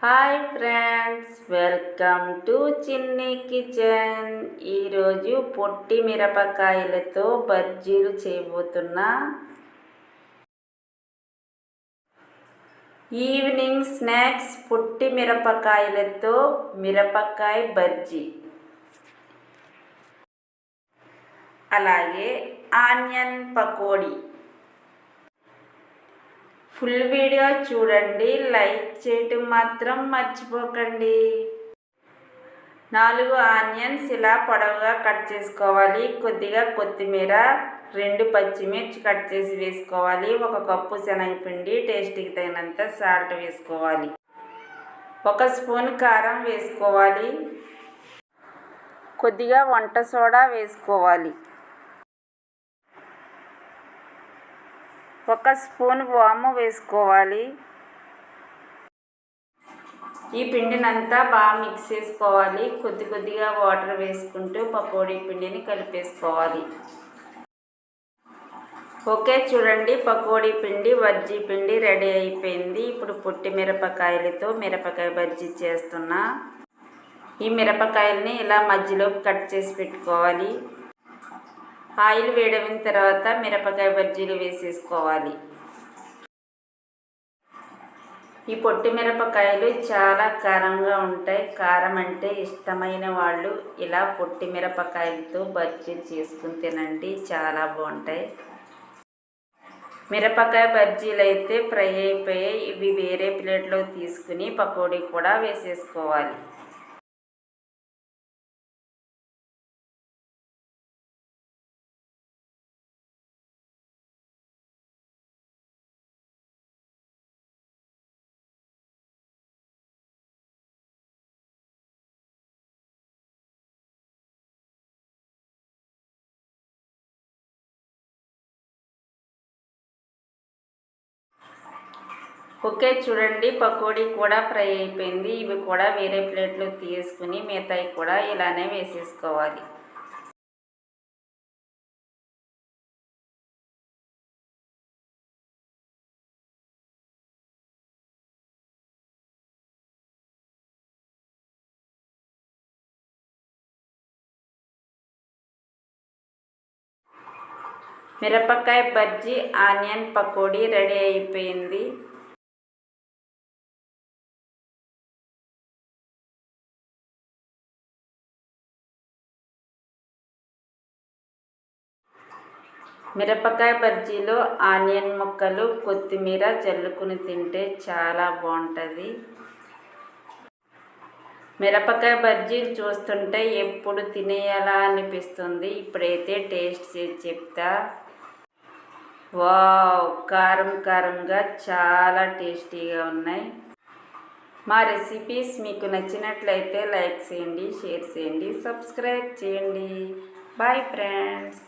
Hi friends, welcome to చిన్ని kitchen. ఈరోజు పొట్టి మిరపకాయలతో బజ్జీలు చేయబోతున్నా. ఈవినింగ్ స్నాక్స్ పొట్టి మిరపకాయలతో మిరపకాయ బజ్జీ, అలాగే ఆనియన్ పకోడీ. ఫుల్ వీడియో చూడండి, లైక్ చేయటం మాత్రం మర్చిపోకండి. 4 ఆనియన్స్ ఇలా పొడవుగా కట్ చేసుకోవాలి. కొద్దిగా కొత్తిమీర, 2 పచ్చిమిర్చి కట్ చేసి వేసుకోవాలి. 1 కప్పు శనగపిండి, టేస్ట్కి తగినంత సాల్ట్ వేసుకోవాలి. 1 స్పూన్ కారం వేసుకోవాలి. కొద్దిగా వంట సోడా వేసుకోవాలి. 1 స్పూన్ వాము వేసుకోవాలి. ఈ పిండినంతా బాగా మిక్స్ చేసుకోవాలి. కొద్దిగా వాటర్ వేసుకుంటూ పకోడీ పిండిని కలిపేసుకోవాలి. ఓకే, చూడండి, పకోడీ పిండి, బజ్జీ పిండి రెడీ అయిపోయింది. ఇప్పుడు పొట్టి మిరపకాయలతో మిరపకాయ బజ్జీ చేస్తున్నా. ఈ మిరపకాయల్ని ఇలా మధ్యలో కట్ చేసి పెట్టుకోవాలి. ఆయిల్ వేడైన తర్వాత మిరపకాయ బజ్జీలు వేసేసుకోవాలి. ఈ పొట్టి మిరపకాయలు చాలా కారంగా ఉంటాయి. కారం అంటే ఇష్టమైన వాళ్ళు ఇలా పొట్టి మిరపకాయలతో బజ్జీలు చేసుకుని తినండి, చాలా బాగుంటాయి. మిరపకాయ బజ్జీలు అయితే ఫ్రై అయిపోయాయి. ఇవి వేరే ప్లేట్లో తీసుకుని పకోడీ కూడా వేసేసుకోవాలి. ఓకే, చూడండి, పకోడీ కూడా ఫ్రై అయిపోయింది. ఇవి కూడా వేరే ప్లేట్లో తీసుకుని మిగతాయి కూడా ఇలానే వేసేసుకోవాలి. మిరపకాయ బజ్జీ, ఆనియన్ పకోడీ రెడీ అయిపోయింది. మిరపకాయ బజ్జీలో ఆనియన్ ముక్కలు, కొత్తిమీర చల్లుకుని తింటే చాలా బాగుంటుంది. మిరపకాయ బజ్జీలు చూస్తుంటే ఎప్పుడు తినేయాలా అనిపిస్తుంది. ఇప్పుడైతే టేస్ట్ చేసి చెప్తా. వావ్, కారంగా చాలా టేస్టీగా ఉన్నాయి. మా రెసిపీస్ మీకు నచ్చినట్లయితే లైక్ చేయండి, షేర్ చేయండి, సబ్స్క్రైబ్ చేయండి. Bye friends.